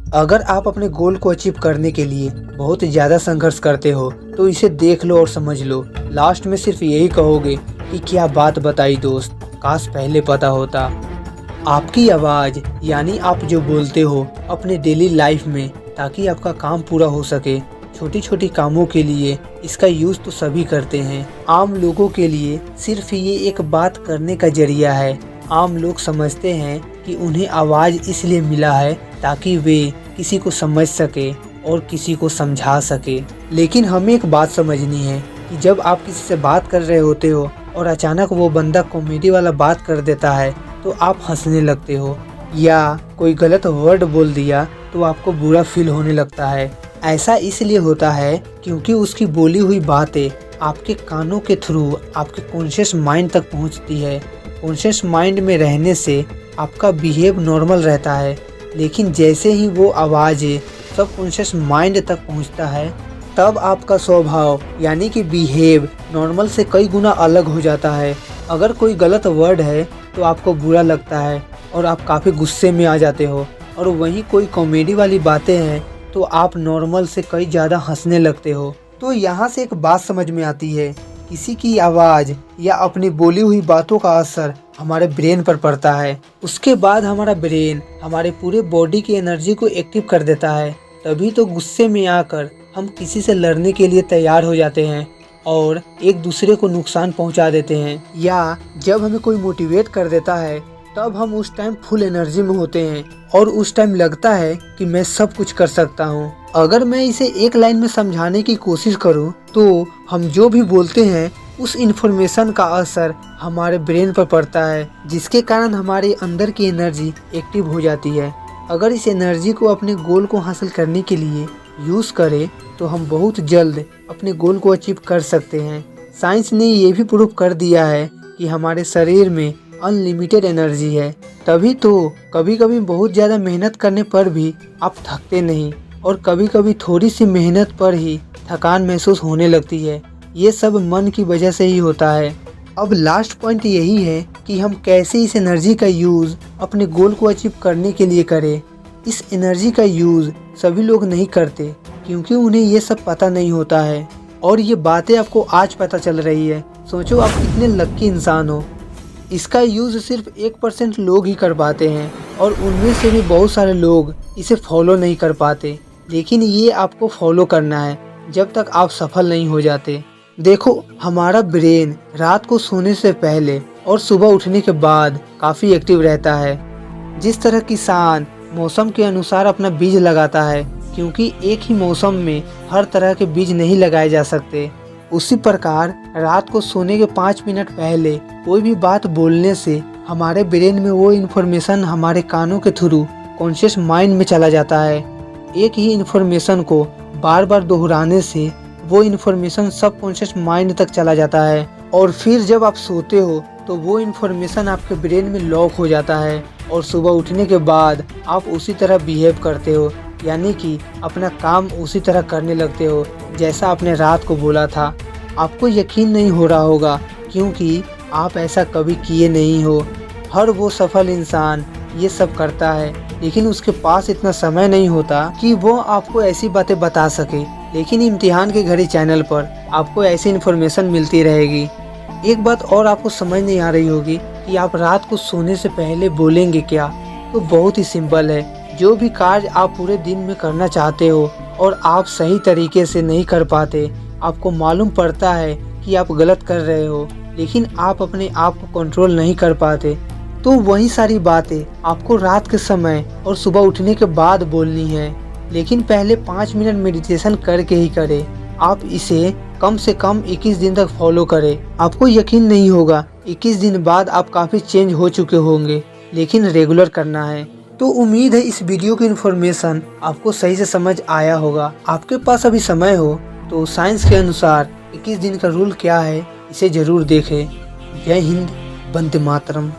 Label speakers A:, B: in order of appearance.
A: अगर आप अपने गोल को अचीव करने के लिए बहुत ज़्यादा संघर्ष करते हो तो इसे देख लो और समझ लो। लास्ट में सिर्फ यही कहोगे कि क्या बात बताई दोस्त, काश पहले पता होता। आपकी आवाज़ यानी आप जो बोलते हो अपने डेली लाइफ में ताकि आपका काम पूरा हो सके। छोटी छोटी कामों के लिए इसका यूज़ तो सभी करते हैं। आम लोगों के लिए सिर्फ ये एक बात करने का जरिया है। आम लोग समझते हैं कि उन्हें आवाज़ इसलिए मिला है ताकि वे किसी को समझ सके और किसी को समझा सके। लेकिन हमें एक बात समझनी है कि जब आप किसी से बात कर रहे होते हो और अचानक वो बंदा कॉमेडी वाला बात कर देता है तो आप हंसने लगते हो, या कोई गलत वर्ड बोल दिया तो आपको बुरा फील होने लगता है। ऐसा इसलिए होता है क्योंकि उसकी बोली हुई बातें आपके कानों के थ्रू आपके कॉन्शियस माइंड तक पहुंचती है। कॉन्शियस माइंड में रहने से आपका बिहेव नॉर्मल रहता है, लेकिन जैसे ही वो आवाज़ सब कॉन्शियस माइंड तक पहुंचता है तब आपका स्वभाव यानी कि बिहेव नॉर्मल से कई गुना अलग हो जाता है। अगर कोई गलत वर्ड है तो आपको बुरा लगता है और आप काफ़ी गुस्से में आ जाते हो, और वहीं कोई कॉमेडी वाली बातें हैं तो आप नॉर्मल से कई ज़्यादा हंसने लगते हो। तो यहाँ से एक बात समझ में आती है, किसी की आवाज़ या अपनी बोली हुई बातों का असर हमारे ब्रेन पर पड़ता है। उसके बाद हमारा ब्रेन हमारे पूरे बॉडी की एनर्जी को एक्टिव कर देता है। तभी तो गुस्से में आकर हम किसी से लड़ने के लिए तैयार हो जाते हैं और एक दूसरे को नुकसान पहुंचा देते हैं। या जब हमें कोई मोटिवेट कर देता है तब हम उस टाइम फुल एनर्जी में होते हैं और उस टाइम लगता है कि मैं सब कुछ कर सकता हूँ। अगर मैं इसे एक लाइन में समझाने की कोशिश करूँ तो हम जो भी बोलते हैं उस इन्फॉर्मेशन का असर हमारे ब्रेन पर पड़ता है, जिसके कारण हमारे अंदर की एनर्जी एक्टिव हो जाती है। अगर इस एनर्जी को अपने गोल को हासिल करने के लिए यूज़ करें तो हम बहुत जल्द अपने गोल को अचीव कर सकते हैं। साइंस ने ये भी प्रूव कर दिया है कि हमारे शरीर में अनलिमिटेड एनर्जी है। तभी तो कभी कभी बहुत ज़्यादा मेहनत करने पर भी आप थकते नहीं, और कभी कभी थोड़ी सी मेहनत पर ही थकान महसूस होने लगती है। ये सब मन की वजह से ही होता है। अब लास्ट पॉइंट यही है कि हम कैसे इस एनर्जी का यूज़ अपने गोल को अचीव करने के लिए करें। इस एनर्जी का यूज़ सभी लोग नहीं करते क्योंकि उन्हें ये सब पता नहीं होता है, और ये बातें आपको आज पता चल रही है। सोचो आप कितने लक्की इंसान हो। इसका यूज़ सिर्फ 1% लोग ही कर पाते हैं, और उनमें से भी बहुत सारे लोग इसे फॉलो नहीं कर पाते। लेकिन ये आपको फॉलो करना है जब तक आप सफल नहीं हो जाते। देखो, हमारा ब्रेन रात को सोने से पहले और सुबह उठने के बाद काफ़ी एक्टिव रहता है। जिस तरह किसान मौसम के अनुसार अपना बीज लगाता है, क्योंकि एक ही मौसम में हर तरह के बीज नहीं लगाए जा सकते, उसी प्रकार रात को सोने के 5 मिनट पहले कोई भी बात बोलने से हमारे ब्रेन में वो इन्फॉर्मेशन हमारे कानों के थ्रू कॉन्शियस माइंड में चला जाता है। एक ही इन्फॉर्मेशन को बार बार दोहराने से वो इन्फॉर्मेशन सब कॉन्शियस माइंड तक चला जाता है, और फिर जब आप सोते हो तो वो इन्फॉर्मेशन आपके ब्रेन में लॉक हो जाता है, और सुबह उठने के बाद आप उसी तरह बिहेव करते हो, यानी कि अपना काम उसी तरह करने लगते हो जैसा आपने रात को बोला था। आपको यकीन नहीं हो रहा होगा क्योंकि आप ऐसा कभी किए नहीं हो। हर वो सफल इंसान ये सब करता है, लेकिन उसके पास इतना समय नहीं होता कि वो आपको ऐसी बातें बता सके। लेकिन इम्तिहान के घड़ी चैनल पर आपको ऐसी इन्फॉर्मेशन मिलती रहेगी। एक बात और आपको समझ नहीं आ रही होगी कि आप रात को सोने से पहले बोलेंगे क्या। तो बहुत ही सिंपल है। जो भी कार्य आप पूरे दिन में करना चाहते हो और आप सही तरीके से नहीं कर पाते, आपको मालूम पड़ता है कि आप गलत कर रहे हो, लेकिन आप अपने आप को कंट्रोल नहीं कर पाते, तो वही सारी बातें आपको रात के समय और सुबह उठने के बाद बोलनी है। लेकिन पहले 5 मिनट मेडिटेशन करके ही करें। आप इसे कम से कम 21 दिन तक फॉलो करें। आपको यकीन नहीं होगा, 21 दिन बाद आप काफ़ी चेंज हो चुके होंगे, लेकिन रेगुलर करना है। तो उम्मीद है इस वीडियो की इन्फॉर्मेशन आपको सही से समझ आया होगा। आपके पास अभी समय हो तो साइंस के अनुसार 21 दिन का रूल क्या है इसे ज़रूर देखें। जय हिंद, वंदे मातरम।